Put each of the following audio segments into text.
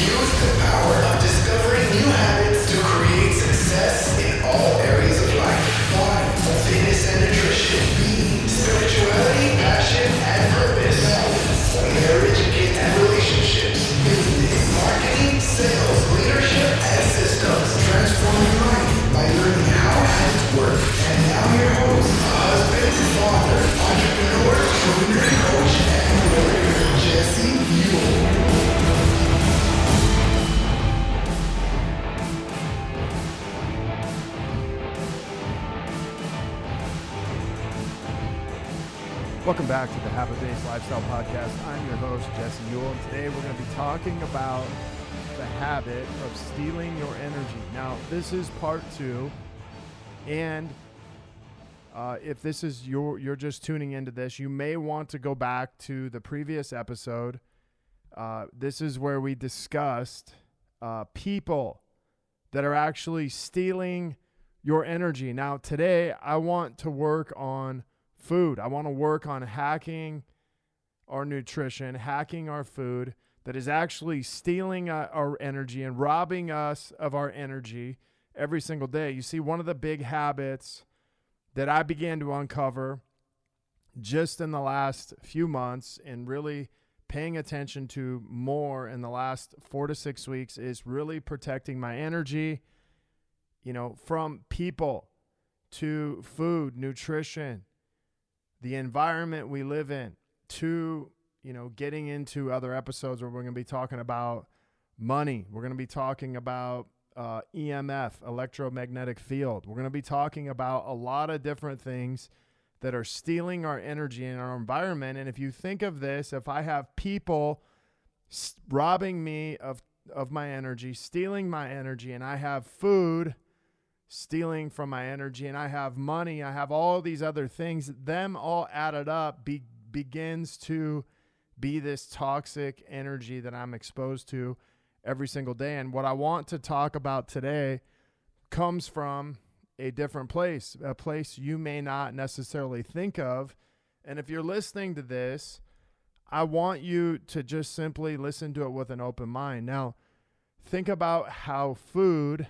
Use the power of discovering new habits to create success in all areas of life. Body, fitness and nutrition, being, spirituality, passion and purpose, balance, marriage, kids and relationships, business, marketing, sales, leadership and systems. Transform your life by learning how habits work. And now your host, husband, father, entrepreneur, trainer, coach, and warrior, Jesse Ewell. Welcome back to the Habit-Based Lifestyle Podcast. I'm your host, Jesse Ewell, and today we're going to be talking about the habit of stealing your energy. Now, this is part 2, and if this is you're just tuning into this, you may want to go back to the previous episode. This is where we discussed people that are actually stealing your energy. Now, today I want to work on food. I want to work on hacking our nutrition, hacking our food that is actually stealing our energy and robbing us of our energy every single day. You see, one of the big habits that I began to uncover just in the last few months and really paying attention to more in the last 4 to 6 weeks is really protecting my energy, from people to food, nutrition, the environment we live in, to, getting into other episodes where we're going to be talking about money. We're going to be talking about EMF, electromagnetic field. We're going to be talking about a lot of different things that are stealing our energy in our environment. And if you think of this, if I have people robbing me of my energy, stealing my energy, and I have food stealing from my energy, and I have money, I have all these other things, them all added up begins to be this toxic energy that I'm exposed to every single day. And what I want to talk about today comes from a different place, a place you may not necessarily think of. And if you're listening to this, I want you to just simply listen to it with an open mind. Now, think about how food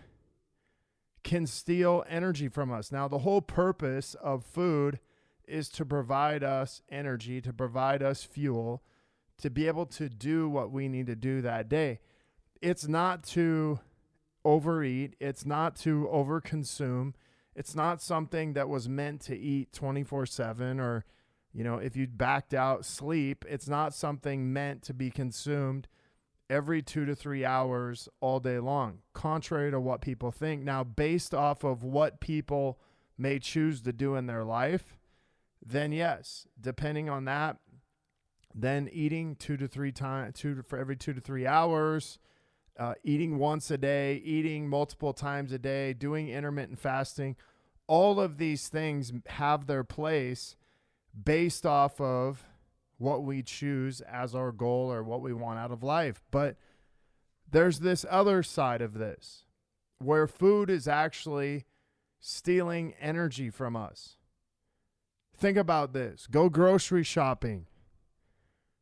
can steal energy from us. Now, the whole purpose of food is to provide us energy, to provide us fuel, to be able to do what we need to do that day. It's not to overeat. It's not to overconsume. It's not something that was meant to eat 24/7 or, if you backed out sleep. It's not something meant to be consumed every 2 to 3 hours all day long, contrary to what people think. Now, based off of what people may choose to do in their life, then yes, depending on that, then eating for every 2 to 3 hours, eating once a day, eating multiple times a day, doing intermittent fasting, all of these things have their place based off of what we choose as our goal or what we want out of life. But there's this other side of this where food is actually stealing energy from us. Think about this. Go grocery shopping.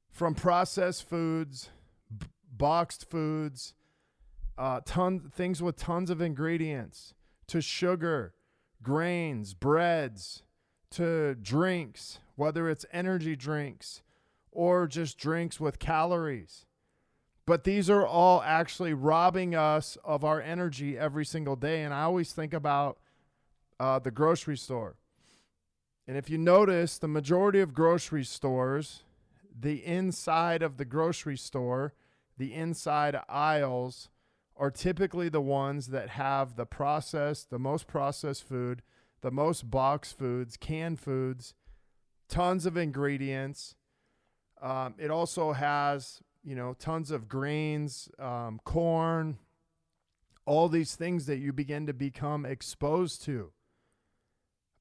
From processed foods, boxed foods, things with tons of ingredients, to sugar, grains, breads, to drinks, whether it's energy drinks or just drinks with calories. But these are all actually robbing us of our energy every single day. And I always think about the grocery store. And if you notice, the majority of grocery stores, the inside of the grocery store, the inside aisles are typically the ones that have the most processed food, the most boxed foods, canned foods, tons of ingredients. It also has, tons of grains, corn, all these things that you begin to become exposed to.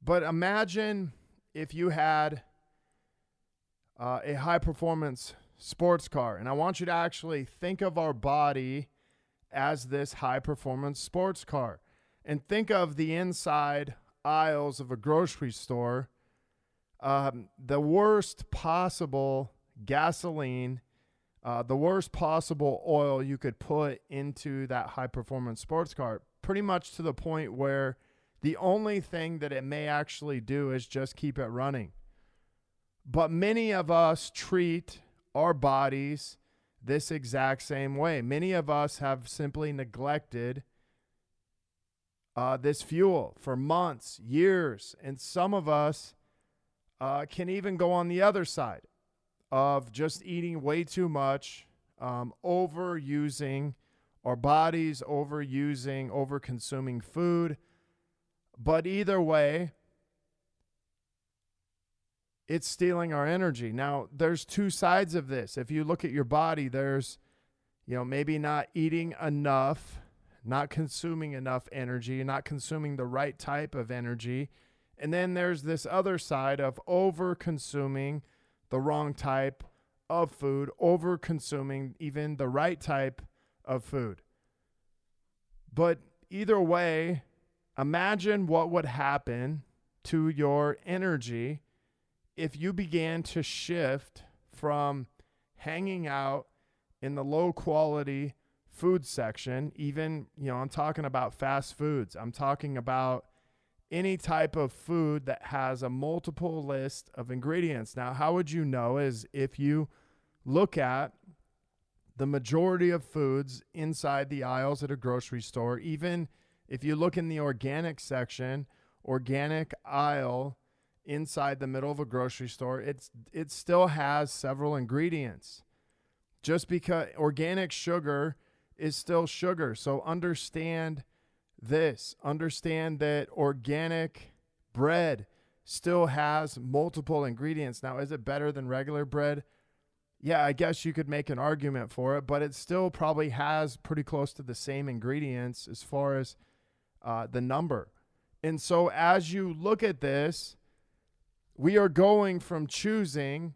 But imagine if you had a high-performance sports car. And I want you to actually think of our body as this high-performance sports car. And think of the inside aisles of a grocery store, the worst possible gasoline, the worst possible oil you could put into that high performance sports car, pretty much to the point where the only thing that it may actually do is just keep it running. But many of us treat our bodies this exact same way. Many of us have simply neglected this fuel for months, years, and some of us can even go on the other side of just eating way too much, overusing our bodies, over-consuming food. But either way, it's stealing our energy. Now, there's two sides of this. If you look at your body, there's, maybe not eating enough, not consuming enough energy, not consuming the right type of energy. And then there's this other side of over-consuming the wrong type of food, over-consuming even the right type of food. But either way, imagine what would happen to your energy if you began to shift from hanging out in the low quality food section, even, I'm talking about fast foods. I'm talking about any type of food that has a multiple list of ingredients. Now, how would you know is if you look at the majority of foods inside the aisles at a grocery store, even if you look in the organic section, organic aisle inside the middle of a grocery store, it still has several ingredients. Just because organic sugar is still sugar. So understand this. Understand that organic bread still has multiple ingredients. Now, is it better than regular bread? Yeah, I guess you could make an argument for it, but it still probably has pretty close to the same ingredients as far as the number. And so as you look at this, we are going from choosing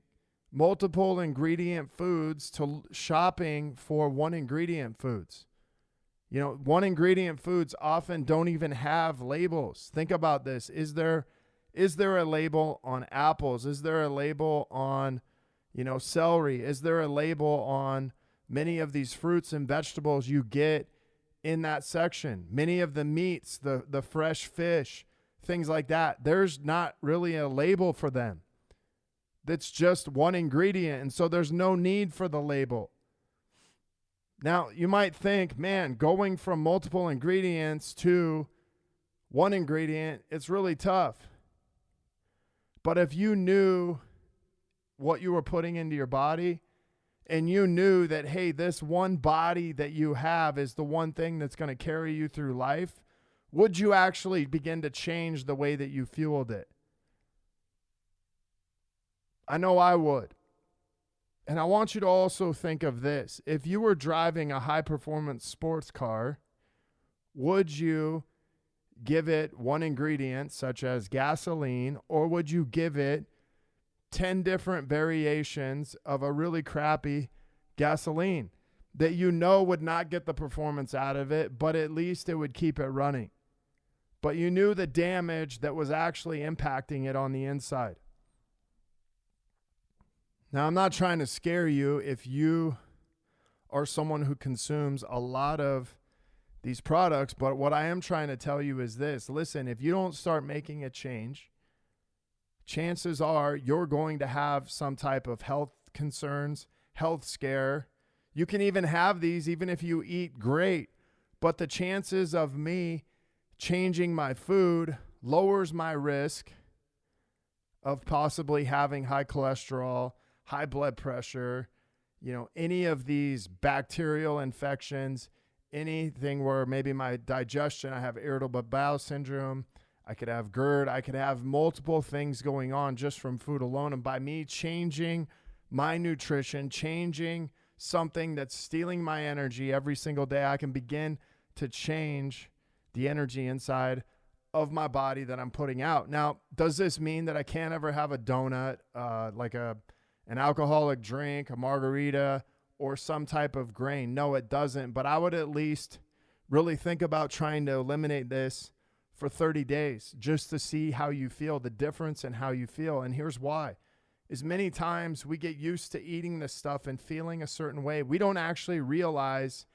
multiple ingredient foods to shopping for one ingredient foods. One ingredient foods often don't even have labels. Think about this. Is there a label on apples? Is there a label on, celery? Is there a label on many of these fruits and vegetables you get in that section? Many of the meats, the fresh fish, things like that, there's not really a label for them. That's just one ingredient, and so there's no need for the label. Now, you might think, man, going from multiple ingredients to one ingredient, it's really tough. But if you knew what you were putting into your body, and you knew that, hey, this one body that you have is the one thing that's going to carry you through life, would you actually begin to change the way that you fueled it? I know I would. And I want you to also think of this. If you were driving a high-performance sports car, would you give it one ingredient, such as gasoline, or would you give it 10 different variations of a really crappy gasoline that would not get the performance out of it, but at least it would keep it running? But you knew the damage that was actually impacting it on the inside. Now, I'm not trying to scare you if you are someone who consumes a lot of these products, but what I am trying to tell you is this. Listen, if you don't start making a change, chances are you're going to have some type of health concerns, health scare. You can even have these even if you eat great, but the chances of me changing my food lowers my risk of possibly having high cholesterol, high blood pressure, any of these bacterial infections, anything where maybe my digestion, I have irritable bowel syndrome, I could have GERD, I could have multiple things going on just from food alone. And by me changing my nutrition, changing something that's stealing my energy every single day, I can begin to change the energy inside of my body that I'm putting out. Now, does this mean that I can't ever have a donut, like an alcoholic drink, a margarita, or some type of grain? No, it doesn't. But I would at least really think about trying to eliminate this for 30 days just to see how you feel, the difference in how you feel. And here's why. is many times we get used to eating this stuff and feeling a certain way. We don't actually realize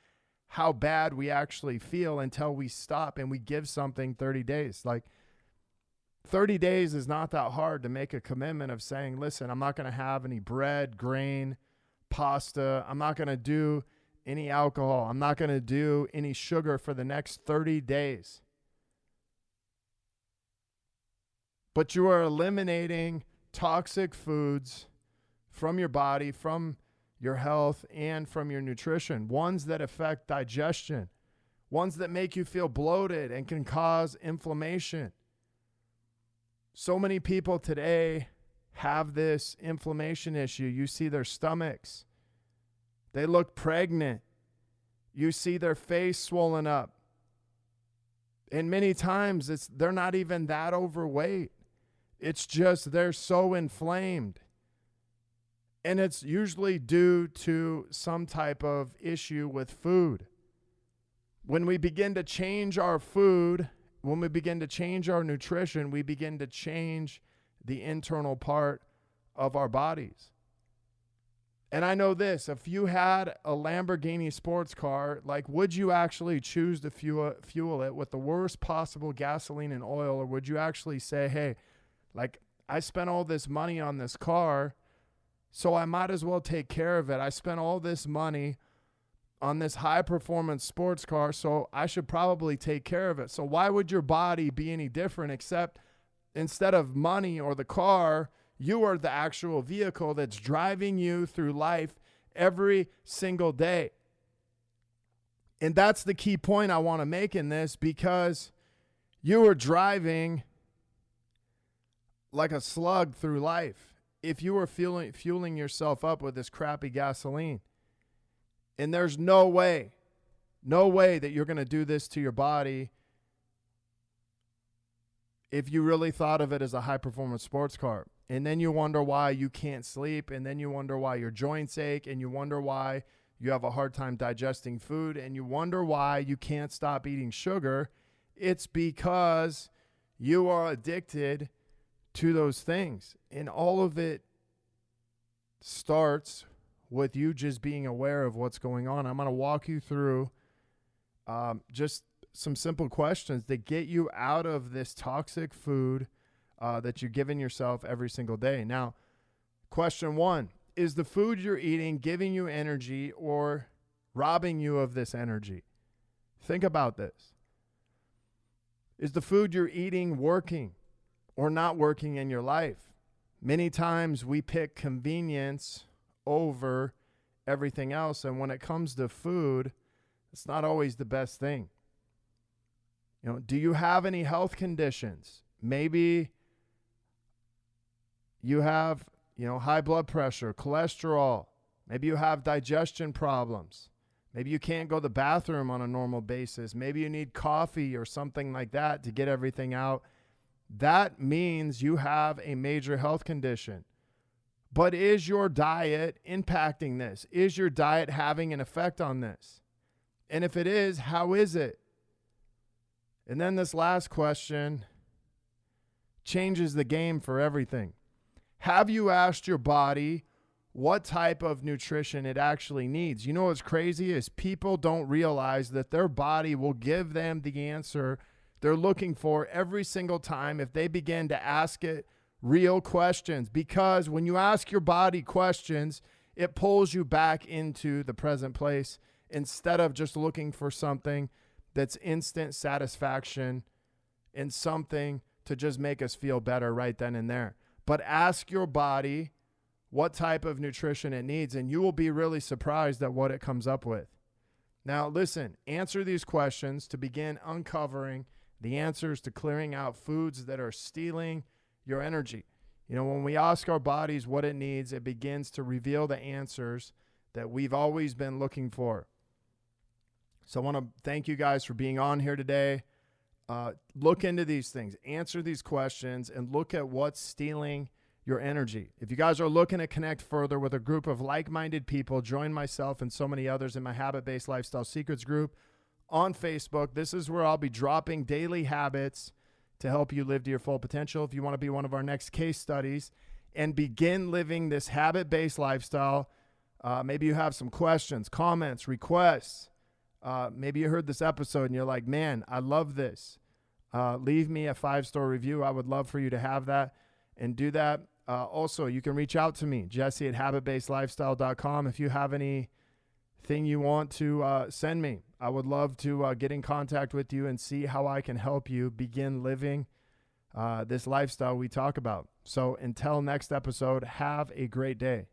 how bad we actually feel until we stop and we give something 30 days. Like 30 days is not that hard to make a commitment of saying, listen, I'm not going to have any bread, grain, pasta. I'm not going to do any alcohol. I'm not going to do any sugar for the next 30 days. But you are eliminating toxic foods from your body, from your health, and from your nutrition. Ones that affect digestion. Ones that make you feel bloated and can cause inflammation. So many people today have this inflammation issue. You see their stomachs. They look pregnant. You see their face swollen up. And many times they're not even that overweight. It's just they're so inflamed. And it's usually due to some type of issue with food. When we begin to change our food, when we begin to change our nutrition, we begin to change the internal part of our bodies. And I know this, if you had a Lamborghini sports car, like, would you actually choose to fuel it with the worst possible gasoline and oil? Or would you actually say, hey, like, I spent all this money on this car, so I might as well take care of it. I spent all this money on this high-performance sports car, so I should probably take care of it. So why would your body be any different, except instead of money or the car, you are the actual vehicle that's driving you through life every single day. And that's the key point I want to make in this, because you are driving like a slug through life if you were fueling yourself up with this crappy gasoline. And there's no way that you're going to do this to your body if you really thought of it as a high-performance sports car. And then you wonder why you can't sleep, and then you wonder why your joints ache, and you wonder why you have a hard time digesting food, and you wonder why you can't stop eating sugar. It's because you are addicted to those things. And all of it starts with you just being aware of what's going on. I'm going to walk you through just some simple questions that get you out of this toxic food that you're giving yourself every single day. Now, question 1, is the food you're eating giving you energy or robbing you of this energy? Think about this. Is the food you're eating working or not working in your life? Many times we pick convenience over everything else. And when it comes to food, it's not always the best thing. You know, do you have any health conditions? Maybe you have, high blood pressure, cholesterol. Maybe you have digestion problems. Maybe you can't go to the bathroom on a normal basis. Maybe you need coffee or something like that to get everything out. That means you have a major health condition. But is your diet impacting this? Is your diet having an effect on this? And if it is, how is it? And then this last question changes the game for everything. Have you asked your body what type of nutrition it actually needs? You know what's crazy is people don't realize that their body will give them the answer they're looking for every single time if they begin to ask it real questions. Because when you ask your body questions, it pulls you back into the present place instead of just looking for something that's instant satisfaction and something to just make us feel better right then and there. But ask your body what type of nutrition it needs, and you will be really surprised at what it comes up with. Now, listen, answer these questions to begin uncovering the answers to clearing out foods that are stealing your energy. When we ask our bodies what it needs, it begins to reveal the answers that we've always been looking for. So I want to thank you guys for being on here today. Look into these things, answer these questions, and look at what's stealing your energy. If you guys are looking to connect further with a group of like-minded people, join myself and so many others in my Habit-Based Lifestyle Secrets group on Facebook. This is where I'll be dropping daily habits to help you live to your full potential. If you want to be one of our next case studies and begin living this habit-based lifestyle. Maybe you have some questions, comments, requests. Maybe you heard this episode and you're like, man, I love this. Leave me a 5-star review. I would love for you to have that and do that. Also, you can reach out to me, Jesse at habitbasedlifestyle.com. If you have anything you want to send me, I would love to get in contact with you and see how I can help you begin living this lifestyle we talk about. So until next episode, have a great day.